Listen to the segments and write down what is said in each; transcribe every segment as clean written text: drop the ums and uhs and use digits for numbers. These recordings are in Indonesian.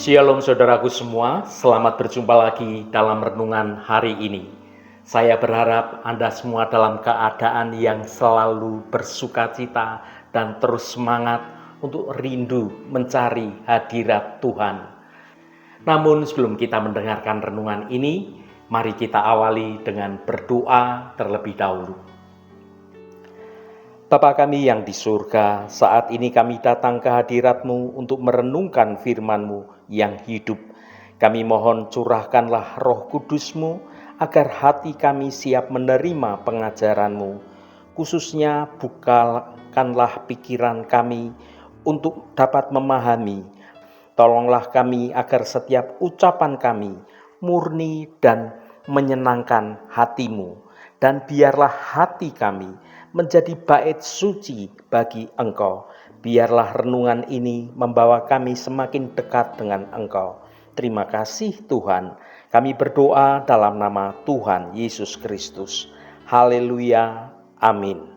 Shalom saudaraku semua, selamat berjumpa lagi dalam renungan hari ini. Saya berharap Anda semua dalam keadaan yang selalu bersukacita dan terus semangat untuk rindu mencari hadirat Tuhan. Namun sebelum kita mendengarkan renungan ini, mari kita awali dengan berdoa terlebih dahulu. Bapa kami yang di surga, saat ini kami datang ke hadirat-Mu untuk merenungkan firman-Mu yang hidup. Kami mohon curahkanlah roh kudus-Mu agar hati kami siap menerima pengajaran-Mu. Khususnya bukakanlah pikiran kami untuk dapat memahami. Tolonglah kami agar setiap ucapan kami murni dan menyenangkan hati-Mu. Dan biarlah hati kami menjadi bait suci bagi Engkau. Biarlah renungan ini membawa kami semakin dekat dengan Engkau. Terima kasih Tuhan. Kami berdoa dalam nama Tuhan Yesus Kristus. Haleluya. Amin.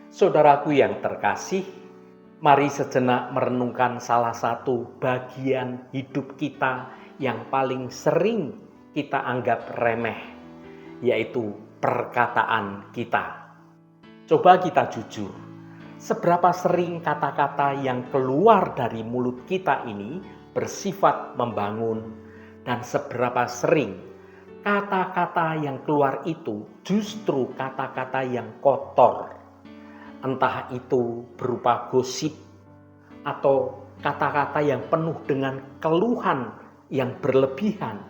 Saudaraku yang terkasih, mari sejenak merenungkan salah satu bagian hidup kita yang paling sering kita anggap remeh, yaitu perkataan kita. Coba kita jujur, seberapa sering kata-kata yang keluar dari mulut kita ini bersifat membangun, dan seberapa sering kata-kata yang keluar itu justru kata-kata yang kotor. Entah itu berupa gosip atau kata-kata yang penuh dengan keluhan yang berlebihan,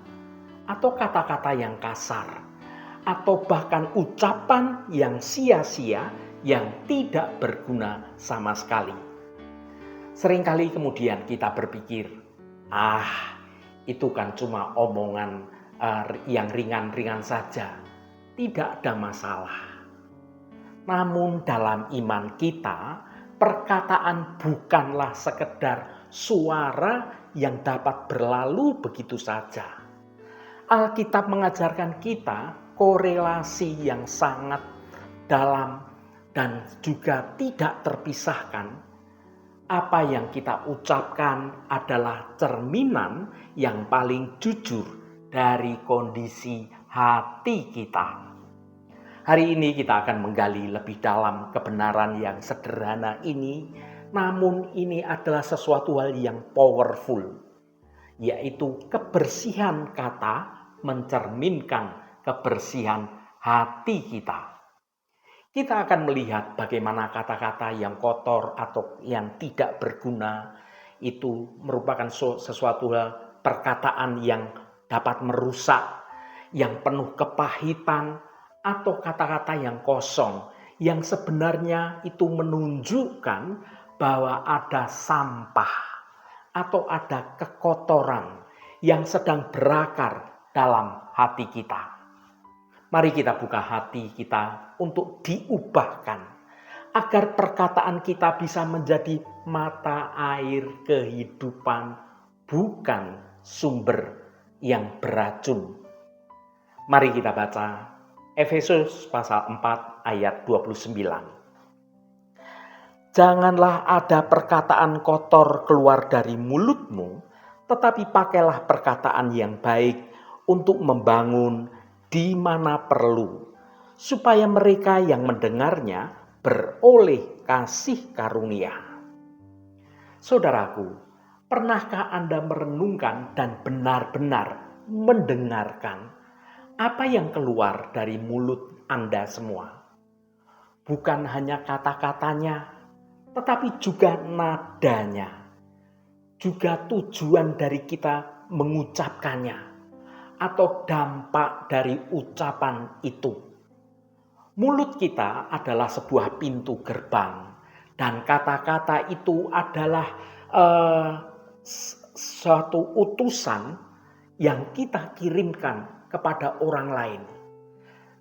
atau kata-kata yang kasar, atau bahkan ucapan yang sia-sia yang tidak berguna sama sekali. Seringkali kemudian kita berpikir, itu kan cuma omongan yang ringan-ringan saja, tidak ada masalah. Namun dalam iman kita, perkataan bukanlah sekedar suara yang dapat berlalu begitu saja. Alkitab mengajarkan kita korelasi yang sangat dalam dan juga tidak terpisahkan. Apa yang kita ucapkan adalah cerminan yang paling jujur dari kondisi hati kita. Hari ini kita akan menggali lebih dalam kebenaran yang sederhana ini, namun ini adalah sesuatu hal yang powerful, yaitu kebersihan kata mencerminkan kebersihan hati kita. Kita akan melihat bagaimana kata-kata yang kotor atau yang tidak berguna itu merupakan sesuatu perkataan yang dapat merusak, yang penuh kepahitan, atau kata-kata yang kosong, yang sebenarnya itu menunjukkan bahwa ada sampah atau ada kekotoran yang sedang berakar dalam hati kita. Mari kita buka hati kita untuk diubahkan, agar perkataan kita bisa menjadi mata air kehidupan, bukan sumber yang beracun. Mari kita baca Efesus pasal 4 ayat 29. Janganlah ada perkataan kotor keluar dari mulutmu, tetapi pakailah perkataan yang baik untuk membangun di mana perlu, supaya mereka yang mendengarnya beroleh kasih karunia. Saudaraku, pernahkah Anda merenungkan dan benar-benar mendengarkan apa yang keluar dari mulut Anda semua? Bukan hanya kata-katanya, tetapi juga nadanya, juga tujuan dari kita mengucapkannya, atau dampak dari ucapan itu. Mulut kita adalah sebuah pintu gerbang, dan kata-kata itu adalah suatu utusan yang kita kirimkan kepada orang lain.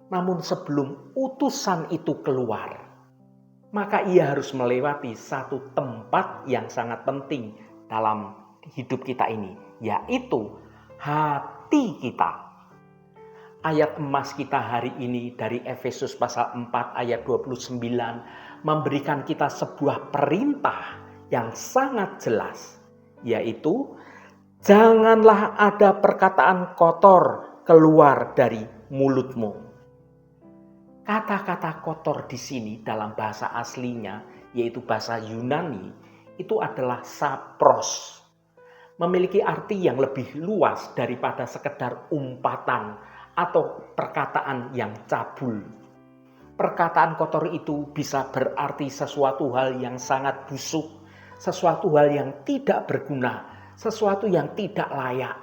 Namun sebelum utusan itu keluar, maka ia harus melewati satu tempat yang sangat penting dalam hidup kita ini, yaitu hati kita. Ayat emas kita hari ini dari Efesus pasal 4 ayat 29 memberikan kita sebuah perintah yang sangat jelas, yaitu janganlah ada perkataan kotor keluar dari mulutmu. Kata-kata kotor di sini dalam bahasa aslinya, yaitu bahasa Yunani, itu adalah sapros. Memiliki arti yang lebih luas daripada sekedar umpatan atau perkataan yang cabul. Perkataan kotor itu bisa berarti sesuatu hal yang sangat busuk, sesuatu hal yang tidak berguna, sesuatu yang tidak layak,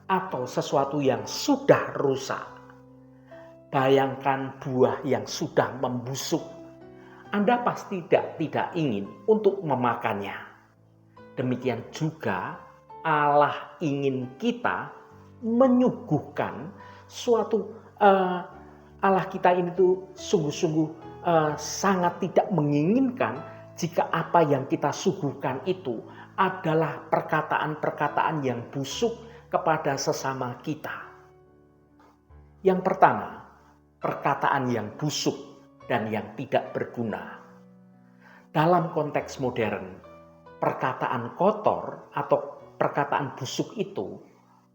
atau sesuatu yang sudah rusak. Bayangkan buah yang sudah membusuk. Anda pasti tidak ingin untuk memakannya. Demikian juga Allah ingin kita menyuguhkan suatu Allah kita ini tuh sungguh-sungguh sangat tidak menginginkan jika apa yang kita suguhkan itu adalah perkataan-perkataan yang busuk kepada sesama kita. Yang pertama, perkataan yang busuk dan yang tidak berguna. Dalam konteks modern, perkataan kotor atau perkataan busuk itu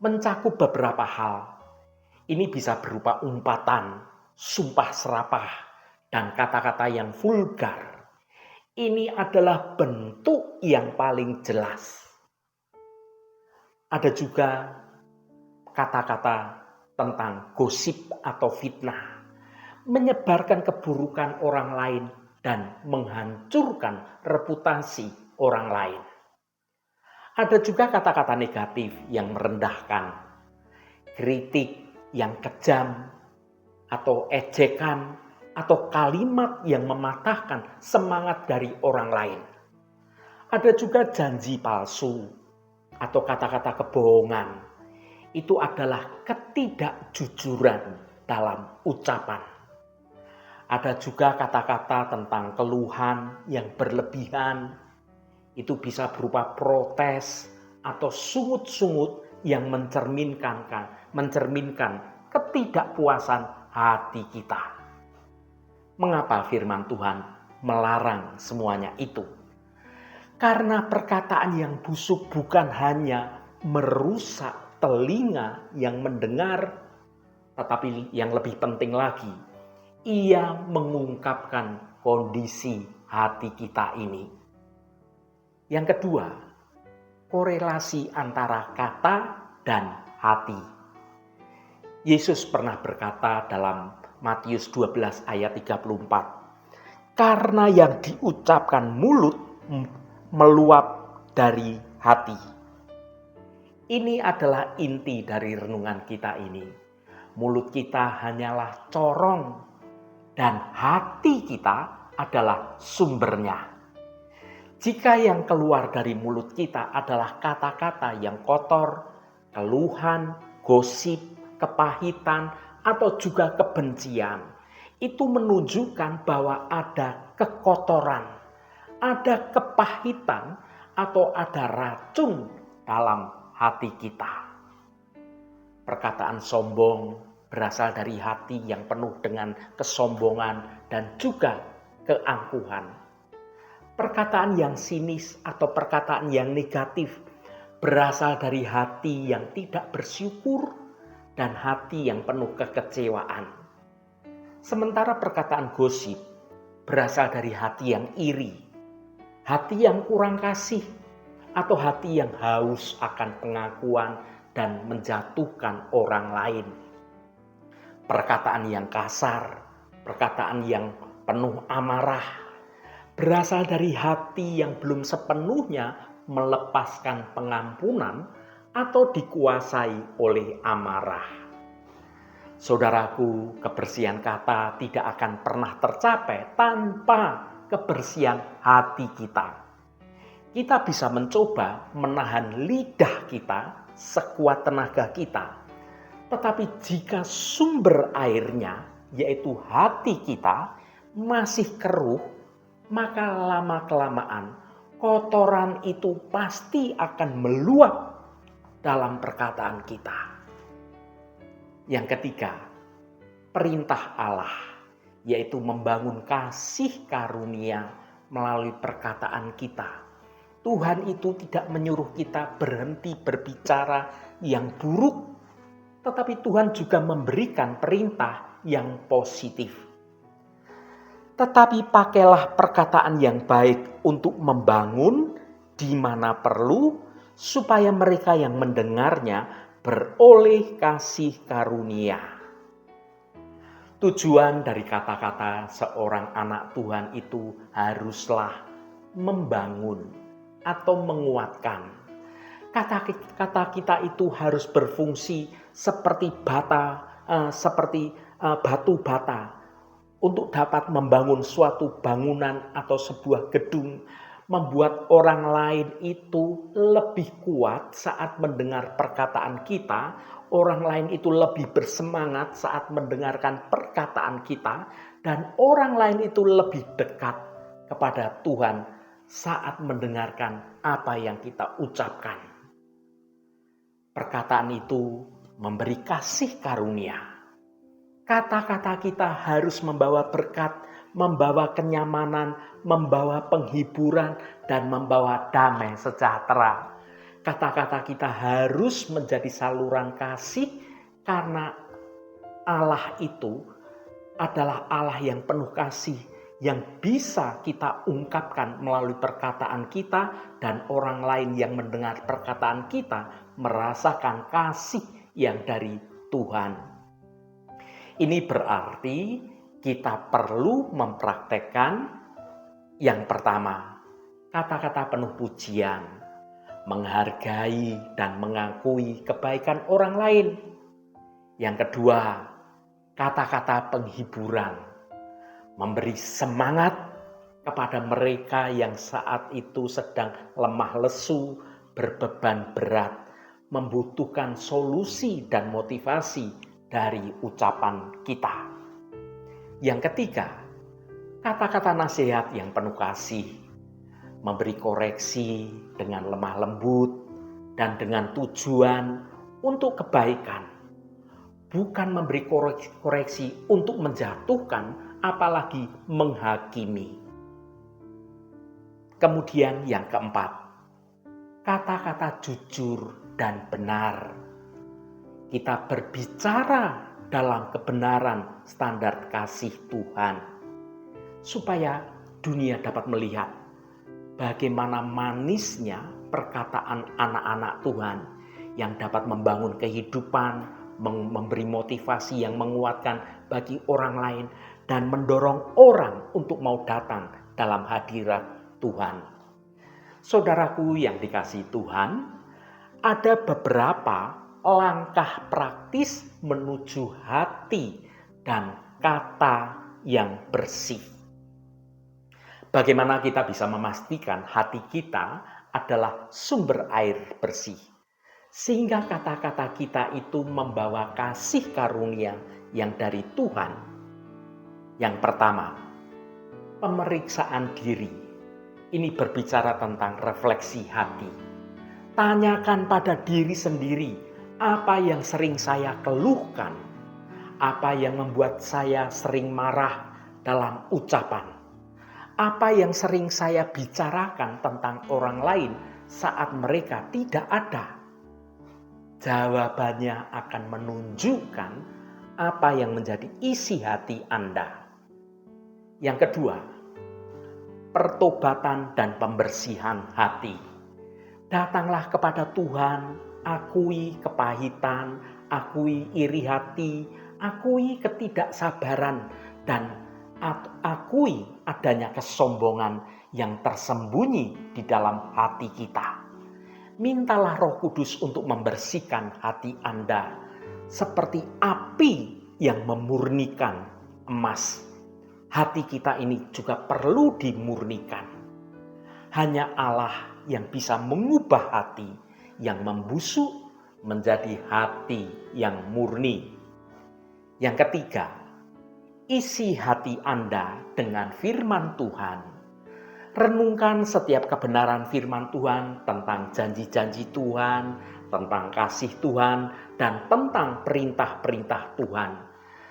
mencakup beberapa hal. Ini bisa berupa umpatan, sumpah serapah, dan kata-kata yang vulgar. Ini adalah bentuk yang paling jelas. Ada juga kata-kata tentang gosip atau fitnah, menyebarkan keburukan orang lain dan menghancurkan reputasi orang lain. Ada juga kata-kata negatif yang merendahkan, kritik yang kejam, atau ejekan, atau kalimat yang mematahkan semangat dari orang lain. Ada juga janji palsu atau kata-kata kebohongan. Itu adalah ketidakjujuran dalam ucapan. Ada juga kata-kata tentang keluhan yang berlebihan. Itu bisa berupa protes atau sungut-sungut yang mencerminkan ketidakpuasan hati kita. Mengapa firman Tuhan melarang semuanya itu? Karena perkataan yang busuk bukan hanya merusak telinga yang mendengar, tetapi yang lebih penting lagi, ia mengungkapkan kondisi hati kita ini. Yang kedua, korelasi antara kata dan hati. Yesus pernah berkata dalam Matius 12 ayat 34, karena yang diucapkan mulut meluap dari hati. Ini adalah inti dari renungan kita ini. Mulut kita hanyalah corong dan hati kita adalah sumbernya. Jika yang keluar dari mulut kita adalah kata-kata yang kotor, keluhan, gosip, kepahitan, atau juga kebencian, itu menunjukkan bahwa ada kekotoran, ada kepahitan, atau ada racun dalam hati kita. Perkataan sombong berasal dari hati yang penuh dengan kesombongan dan juga keangkuhan. Perkataan yang sinis atau perkataan yang negatif berasal dari hati yang tidak bersyukur dan hati yang penuh kekecewaan. Sementara perkataan gosip berasal dari hati yang iri, hati yang kurang kasih, atau hati yang haus akan pengakuan dan menjatuhkan orang lain. Perkataan yang kasar, perkataan yang penuh amarah, berasal dari hati yang belum sepenuhnya melepaskan pengampunan atau dikuasai oleh amarah. Saudaraku, kebersihan kata tidak akan pernah tercapai tanpa kebersihan hati kita. Kita bisa mencoba menahan lidah kita sekuat tenaga kita. Tetapi jika sumber airnya, yaitu hati kita, masih keruh, maka lama-kelamaan kotoran itu pasti akan meluap dalam perkataan kita. Yang ketiga, perintah Allah, yaitu membangun kasih karunia melalui perkataan kita. Tuhan itu tidak menyuruh kita berhenti berbicara yang buruk, tetapi Tuhan juga memberikan perintah yang positif. Tetapi pakailah perkataan yang baik untuk membangun di mana perlu, supaya mereka yang mendengarnya beroleh kasih karunia. Tujuan dari kata-kata seorang anak Tuhan itu haruslah membangun atau menguatkan. Kata kita itu harus berfungsi seperti batu bata untuk dapat membangun suatu bangunan atau sebuah gedung, membuat orang lain itu lebih kuat saat mendengar perkataan kita, orang lain itu lebih bersemangat saat mendengarkan perkataan kita, dan orang lain itu lebih dekat kepada Tuhan saat mendengarkan apa yang kita ucapkan. Perkataan itu memberi kasih karunia. Kata-kata kita harus membawa berkat, membawa kenyamanan, membawa penghiburan, dan membawa damai sejahtera. Kata-kata kita harus menjadi saluran kasih, karena Allah itu adalah Allah yang penuh kasih, yang bisa kita ungkapkan melalui perkataan kita, dan orang lain yang mendengar perkataan kita merasakan kasih yang dari Tuhan. Ini berarti kita perlu mempraktekkan yang pertama, kata-kata penuh pujian, menghargai dan mengakui kebaikan orang lain. Yang kedua, kata-kata penghiburan, memberi semangat kepada mereka yang saat itu sedang lemah lesu, berbeban berat, membutuhkan solusi dan motivasi dari ucapan kita. Yang ketiga, kata-kata nasihat yang penuh kasih, memberi koreksi dengan lemah lembut dan dengan tujuan untuk kebaikan, bukan memberi koreksi untuk menjatuhkan, apalagi menghakimi. Kemudian yang keempat, kata-kata jujur dan benar. Kita berbicara dalam kebenaran standar kasih Tuhan, supaya dunia dapat melihat bagaimana manisnya perkataan anak-anak Tuhan yang dapat membangun kehidupan, memberi motivasi yang menguatkan bagi orang lain, dan mendorong orang untuk mau datang dalam hadirat Tuhan. Saudaraku yang dikasihi Tuhan, ada beberapa langkah praktis menuju hati dan kata yang bersih. Bagaimana kita bisa memastikan hati kita adalah sumber air bersih, sehingga kata-kata kita itu membawa kasih karunia yang dari Tuhan. Yang pertama, pemeriksaan diri. Ini berbicara tentang refleksi hati. Tanyakan pada diri sendiri, apa yang sering saya keluhkan? Apa yang membuat saya sering marah dalam ucapan? Apa yang sering saya bicarakan tentang orang lain saat mereka tidak ada? Jawabannya akan menunjukkan apa yang menjadi isi hati Anda. Yang kedua, pertobatan dan pembersihan hati. Datanglah kepada Tuhan, akui kepahitan, akui iri hati, akui ketidaksabaran, dan akui adanya kesombongan yang tersembunyi di dalam hati kita. Mintalah Roh Kudus untuk membersihkan hati Anda seperti api yang memurnikan emas. Hati kita ini juga perlu dimurnikan. Hanya Allah yang bisa mengubah hati yang membusuk menjadi hati yang murni. Yang ketiga, isi hati Anda dengan firman Tuhan. Renungkan setiap kebenaran firman Tuhan tentang janji-janji Tuhan, tentang kasih Tuhan, dan tentang perintah-perintah Tuhan.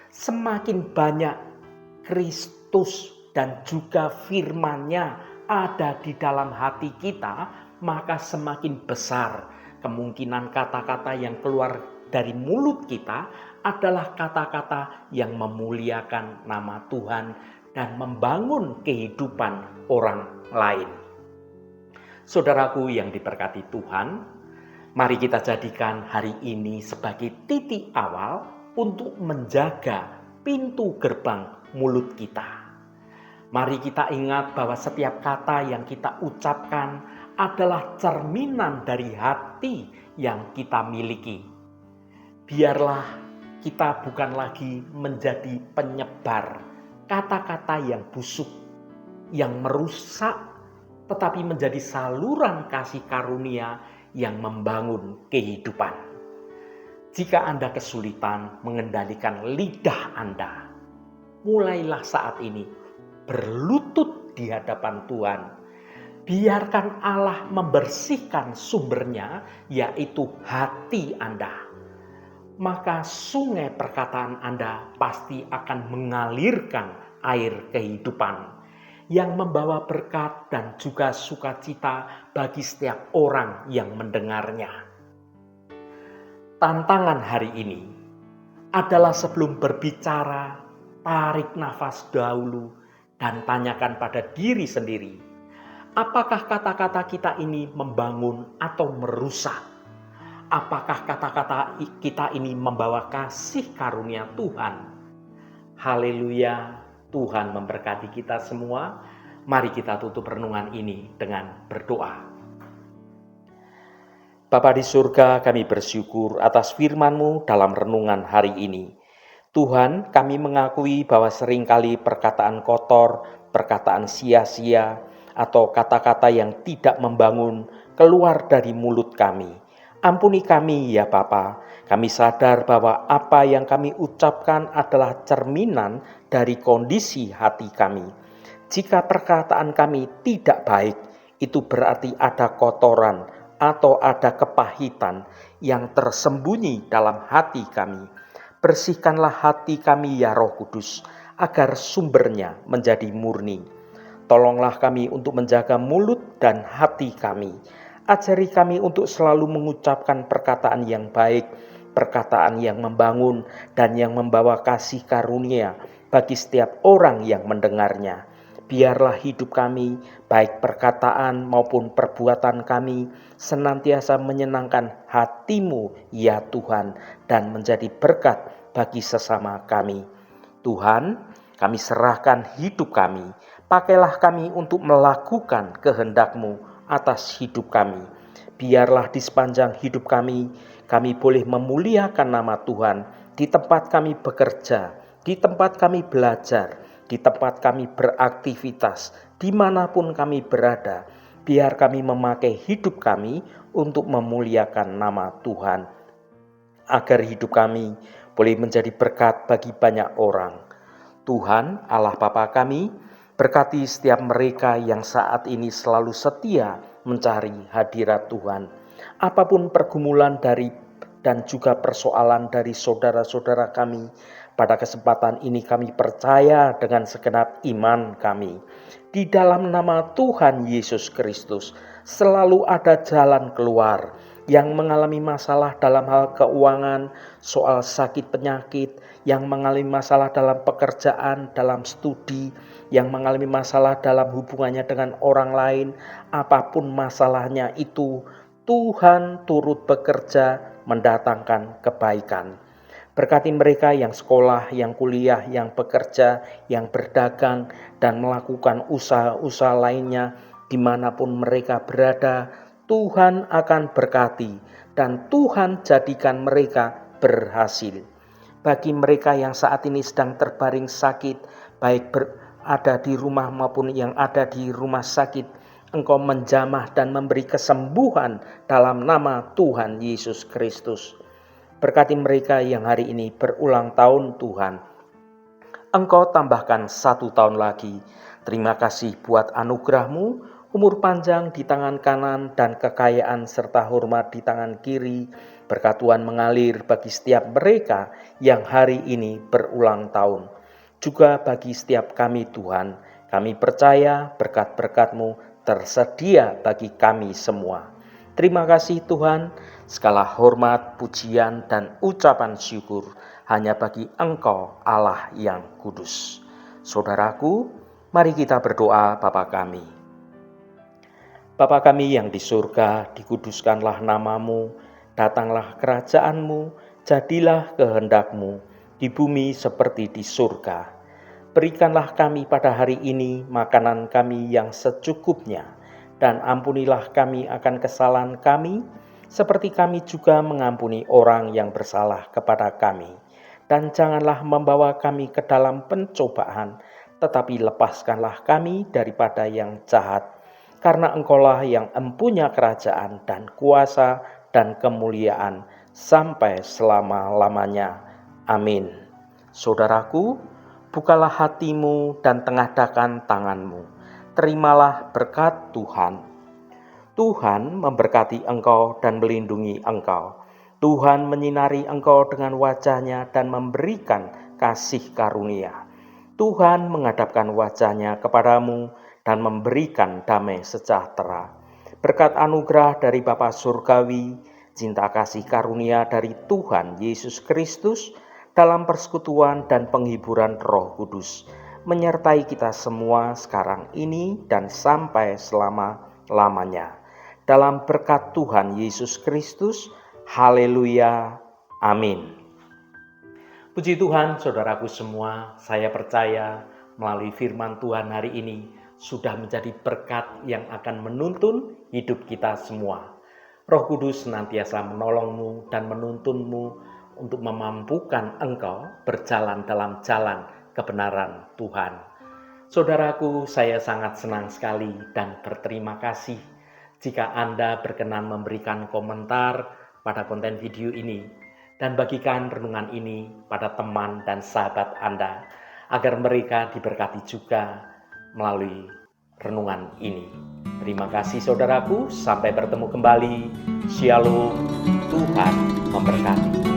Semakin banyak Kristus dan juga firman-Nya ada di dalam hati kita, maka semakin besar kemungkinan kata-kata yang keluar dari mulut kita adalah kata-kata yang memuliakan nama Tuhan dan membangun kehidupan orang lain. Saudaraku yang diberkati Tuhan, mari kita jadikan hari ini sebagai titik awal untuk menjaga pintu gerbang mulut kita. Mari kita ingat bahwa setiap kata yang kita ucapkan adalah cerminan dari hati yang kita miliki. Biarlah kita bukan lagi menjadi penyebar kata-kata yang busuk, yang merusak, tetapi menjadi saluran kasih karunia yang membangun kehidupan. Jika Anda kesulitan mengendalikan lidah Anda, mulailah saat ini berlutut di hadapan Tuhan. Biarkan Allah membersihkan sumbernya, yaitu hati Anda. Maka sungai perkataan Anda pasti akan mengalirkan air kehidupan yang membawa berkat dan juga sukacita bagi setiap orang yang mendengarnya. Tantangan hari ini adalah sebelum berbicara, tarik nafas dahulu dan tanyakan pada diri sendiri, apakah kata-kata kita ini membangun atau merusak? Apakah kata-kata kita ini membawa kasih karunia Tuhan? Haleluya, Tuhan memberkati kita semua. Mari kita tutup renungan ini dengan berdoa. Bapa di surga, kami bersyukur atas firman-Mu dalam renungan hari ini. Tuhan, kami mengakui bahwa seringkali perkataan kotor, perkataan sia-sia, atau kata-kata yang tidak membangun keluar dari mulut kami. Ampuni kami ya Bapa, kami sadar bahwa apa yang kami ucapkan adalah cerminan dari kondisi hati kami. Jika perkataan kami tidak baik, itu berarti ada kotoran atau ada kepahitan yang tersembunyi dalam hati kami. Bersihkanlah hati kami ya Roh Kudus, agar sumbernya menjadi murni. Tolonglah kami untuk menjaga mulut dan hati kami. Ajari kami untuk selalu mengucapkan perkataan yang baik, perkataan yang membangun dan yang membawa kasih karunia bagi setiap orang yang mendengarnya. Biarlah hidup kami, baik perkataan maupun perbuatan kami, senantiasa menyenangkan hati-Mu ya Tuhan, dan menjadi berkat bagi sesama kami. Tuhan, kami serahkan hidup kami, pakailah kami untuk melakukan kehendak-Mu atas hidup kami. Biarlah di sepanjang hidup kami boleh memuliakan nama Tuhan di tempat kami bekerja, di tempat kami belajar, di tempat kami beraktivitas, dimanapun kami berada. Biar kami memakai hidup kami untuk memuliakan nama Tuhan, agar hidup kami boleh menjadi berkat bagi banyak orang. Tuhan, Allah Bapa kami, berkati setiap mereka yang saat ini selalu setia mencari hadirat Tuhan. Apapun pergumulan dan juga persoalan dari saudara-saudara kami, pada kesempatan ini kami percaya dengan segenap iman kami. Di dalam nama Tuhan Yesus Kristus selalu ada jalan keluar. Yang mengalami masalah dalam hal keuangan, soal sakit penyakit, yang mengalami masalah dalam pekerjaan, dalam studi, yang mengalami masalah dalam hubungannya dengan orang lain, apapun masalahnya itu, Tuhan turut bekerja mendatangkan kebaikan. Berkati mereka yang sekolah, yang kuliah, yang bekerja, yang berdagang, dan melakukan usaha-usaha lainnya dimanapun mereka berada. Tuhan akan berkati dan Tuhan jadikan mereka berhasil. Bagi mereka yang saat ini sedang terbaring sakit, baik ada di rumah maupun yang ada di rumah sakit, Engkau menjamah dan memberi kesembuhan dalam nama Tuhan Yesus Kristus. Berkati mereka yang hari ini berulang tahun Tuhan. Engkau tambahkan 1 tahun lagi. Terima kasih buat anugerah-Mu, umur panjang di tangan kanan dan kekayaan serta hormat di tangan kiri. Berkat Tuhan mengalir bagi setiap mereka yang hari ini berulang tahun. Juga bagi setiap kami Tuhan Kami percaya berkat-berkat-Mu tersedia bagi kami semua. Terima kasih Tuhan, segala hormat, pujian, dan ucapan syukur hanya bagi Engkau Allah yang kudus. Saudaraku, mari kita berdoa Bapa kami. Bapa kami yang di surga, dikuduskanlah namamu, datanglah kerajaan-Mu, jadilah kehendak-Mu, di bumi seperti di surga. Berikanlah kami pada hari ini makanan kami yang secukupnya, dan ampunilah kami akan kesalahan kami, seperti kami juga mengampuni orang yang bersalah kepada kami. Dan janganlah membawa kami ke dalam pencobaan, tetapi lepaskanlah kami daripada yang jahat. Karena Engkaulah yang empunya kerajaan dan kuasa dan kemuliaan sampai selama-lamanya. Amin. Saudaraku, bukalah hatimu dan tengadahkan tanganmu. Terimalah berkat Tuhan. Tuhan memberkati engkau dan melindungi engkau. Tuhan menyinari engkau dengan wajah-Nya dan memberikan kasih karunia. Tuhan menghadapkan wajah-Nya kepadamu dan memberikan damai sejahtera. Berkat anugerah dari Bapa Surgawi, cinta kasih karunia dari Tuhan Yesus Kristus, dalam persekutuan dan penghiburan Roh Kudus, menyertai kita semua sekarang ini dan sampai selama-lamanya. Dalam berkat Tuhan Yesus Kristus, haleluya, amin. Puji Tuhan, saudaraku semua, saya percaya melalui firman Tuhan hari ini sudah menjadi berkat yang akan menuntun hidup kita semua. Roh Kudus senantiasa menolongmu dan menuntunmu untuk memampukan engkau berjalan dalam jalan kebenaran Tuhan. Saudaraku, saya sangat senang sekali dan berterima kasih jika Anda berkenan memberikan komentar pada konten video ini dan bagikan renungan ini pada teman dan sahabat Anda agar mereka diberkati juga melalui renungan ini. Terima kasih saudaraku, sampai bertemu kembali. Shalom, Tuhan memberkati.